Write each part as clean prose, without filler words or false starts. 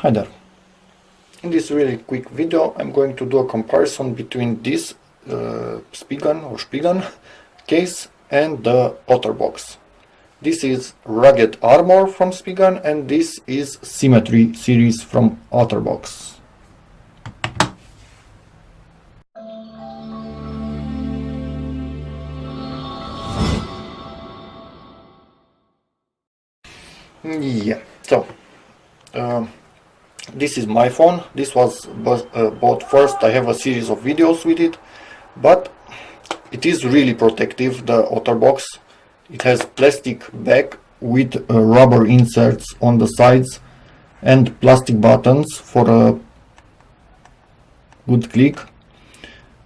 Hi there. In this really quick video I'm going to do a comparison between this Spiegen case and the OtterBox. This is Rugged Armor from Spiegen and this is Symmetry series from OtterBox. Yeah, so this is my phone. This was bought first. I have a series of videos with it, but it is really protective, the OtterBox. It has plastic back with rubber inserts on the sides and plastic buttons for a good click,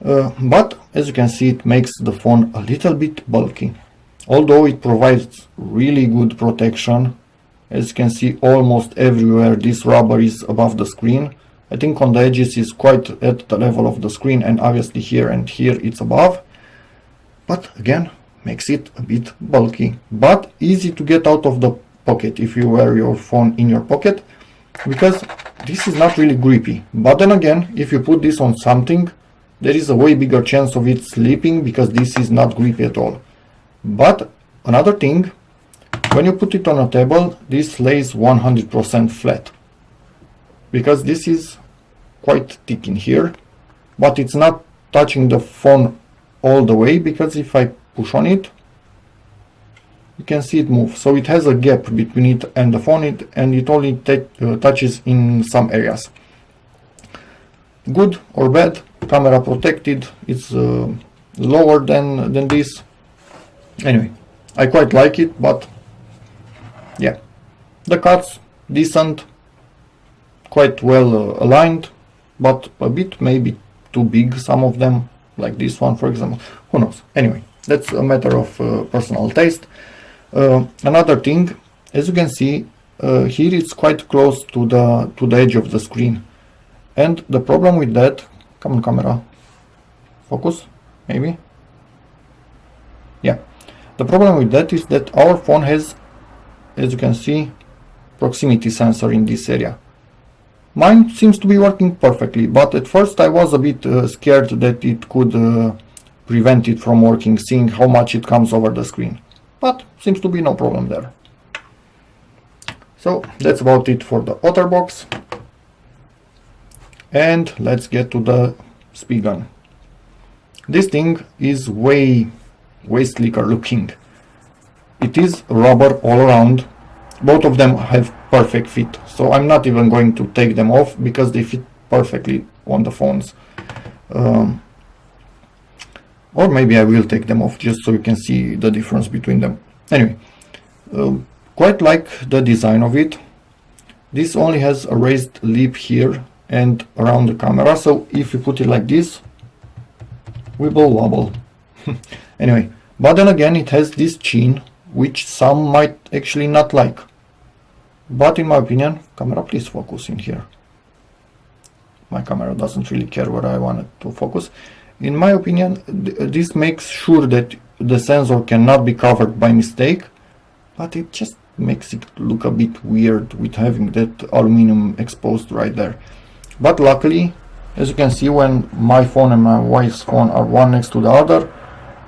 but as you can see it makes the phone a little bit bulky, although it provides really good protection. As you can see, almost everywhere this rubber is above the screen. I think on the edges is quite at the level of the screen, and obviously here and here it's above. But again, makes it a bit bulky, but easy to get out of the pocket if you wear your phone in your pocket, because this is not really grippy. But then again, if you put this on something, there is a way bigger chance of it slipping, because this is not grippy at all. But another thing, when you put it on a table, this lays 100% flat, because this is quite thick in here, but it's not touching the phone all the way, because if I push on it, you can see it move. So it has a gap between it and the phone, and it only touches in some areas. Good or bad, camera protected, it's lower than this. Anyway, I quite like it, but yeah, the cuts decent, quite well aligned, but a bit maybe too big, some of them, like this one for example, who knows. Anyway, that's a matter of personal taste. Another thing, as you can see, here it's quite close to the edge of the screen, and the problem with that, come on camera, focus, maybe, yeah, the problem with that is that our phone has, as you can see, proximity sensor in this area. Mine seems to be working perfectly, but at first I was a bit scared that it could prevent it from working, seeing how much it comes over the screen. But seems to be no problem there. So that's about it for the OtterBox. And let's get to the Spiegen. This thing is way sleeker looking. It is rubber all around. Both of them have perfect fit, so I'm not even going to take them off because they fit perfectly on the phones. Or maybe I will take them off just so you can see the difference between them. Anyway, quite like the design of it. This only has a raised lip here and around the camera, so if you put it like this, wibble wobble. Anyway, but then again it has this chin, which some might actually not like. But in my opinion, camera, please focus in here. My camera doesn't really care where I want it to focus. In my opinion, this makes sure that the sensor cannot be covered by mistake, but it just makes it look a bit weird with having that aluminum exposed right there. But luckily, as you can see, when my phone and my wife's phone are one next to the other,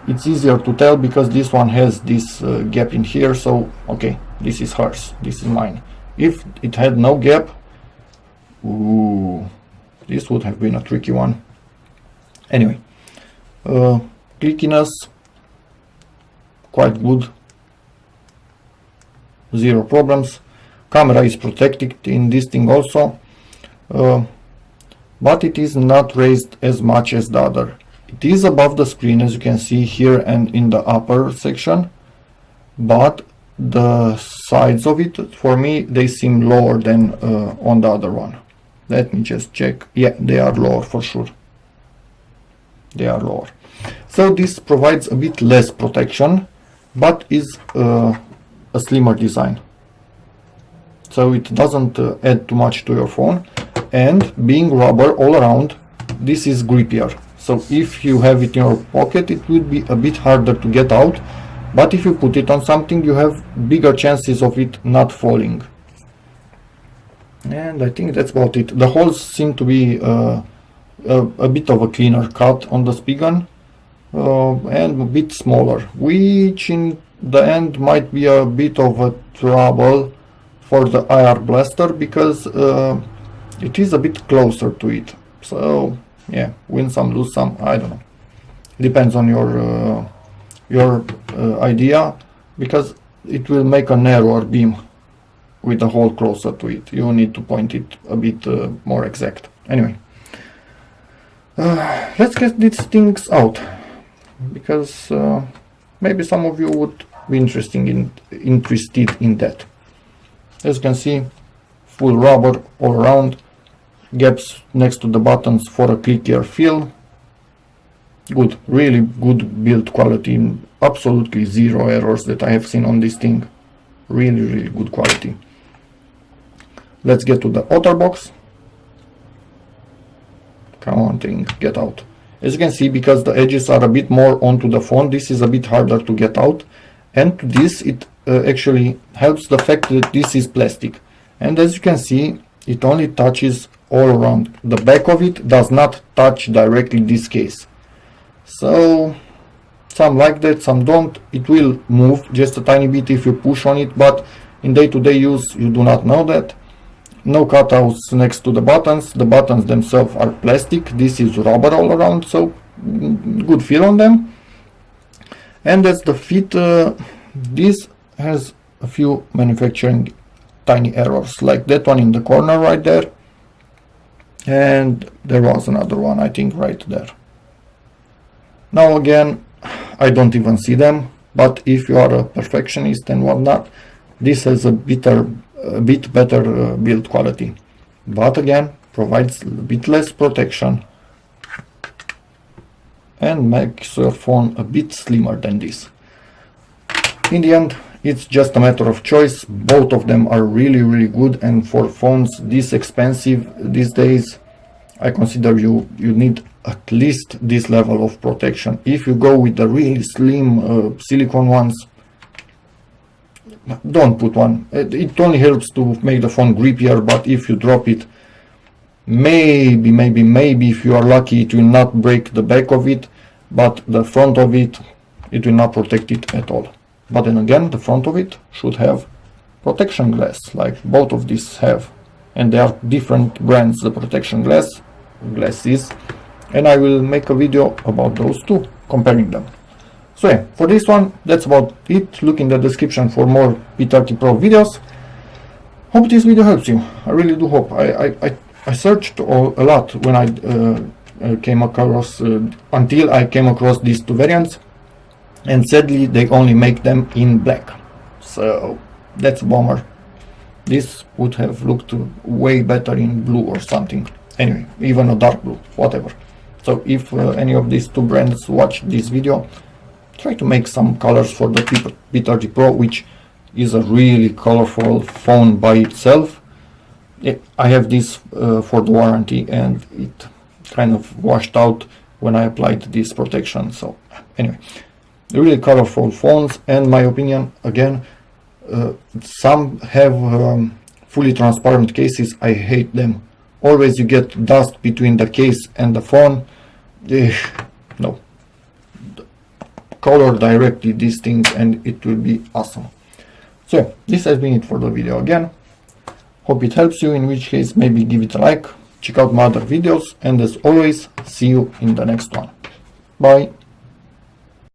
it's easier to tell because this one has this gap in here, so okay, this is hers, this is mine. If it had no gap, ooh, this would have been a tricky one. Anyway, clickiness, quite good, zero problems. Camera is protected in this thing also, but it is not raised as much as the other. It is above the screen, as you can see here and in the upper section, but the sides of it, for me, they seem lower than on the other one. Let me just check. Yeah, they are lower for sure. They are lower. So this provides a bit less protection, but is a slimmer design. So it doesn't add too much to your phone, and being rubber all around, this is grippier. So if you have it in your pocket, it will be a bit harder to get out, but if you put it on something, you have bigger chances of it not falling. And I think that's about it. The holes seem to be a bit of a cleaner cut on the Spiegen, and a bit smaller, which in the end might be a bit of a trouble for the IR blaster, because it is a bit closer to it. So yeah, win some, lose some, I don't know. Depends on your idea, because it will make a narrower beam with the hole closer to it. You need to point it a bit more exact. Anyway, let's get these things out, because maybe some of you would be interested in that. As you can see, full rubber all around, gaps next to the buttons for a clickier feel. Good, really good build quality, absolutely zero errors that I have seen on this thing. Really good quality. Let's get to the OtterBox. Come on thing, get out. As you can see, because the edges are a bit more onto the phone, this is a bit harder to get out. And to this, it actually helps the fact that this is plastic. And as you can see, it only touches all around. The back of it does not touch directly this case. So some like that, some don't. It will move just a tiny bit if you push on it, but in day-to-day use you do not know that. No cutouts next to the buttons. The buttons themselves are plastic. This is rubber all around, so good feel on them. And as the fit, this has a few manufacturing tiny errors, like that one in the corner right there, and there was another one, I think, right there. Now again, I don't even see them, but if you are a perfectionist and whatnot, this has a bit better build quality, but again provides a bit less protection and makes your phone a bit slimmer than this. In the end, it's just a matter of choice. Both of them are really good, and for phones this expensive these days, I consider you need at least this level of protection. If you go with the really slim silicone ones, don't put one. It only helps to make the phone grippier, but if you drop it, maybe if you are lucky, it will not break the back of it, but the front of it will not protect it at all. But then again, the front of it should have protection glass, like both of these have, and they are different brands, the protection glasses, and I will make a video about those two, comparing them. So yeah, for this one, that's about it. Look in the description for more P30 Pro videos. Hope this video helps you. I really do hope. I searched a lot when I came across, until I came across these two variants, and sadly they only make them in black. So that's a bummer. This would have looked way better in blue or something. Anyway, even a dark blue, whatever. So if any of these two brands watch this video, try to make some colors for the P30 Pro, which is a really colorful phone by itself. I have this for the warranty, and it kind of washed out when I applied this protection. So anyway, really colorful phones, and my opinion, again, some have fully transparent cases. I hate them. Always you get dust between the case and the phone. No. Color directly these things and it will be awesome. So yeah, this has been it for the video again. Hope it helps you, in which case maybe give it a like, check out my other videos, and as always, see you in the next one. Bye.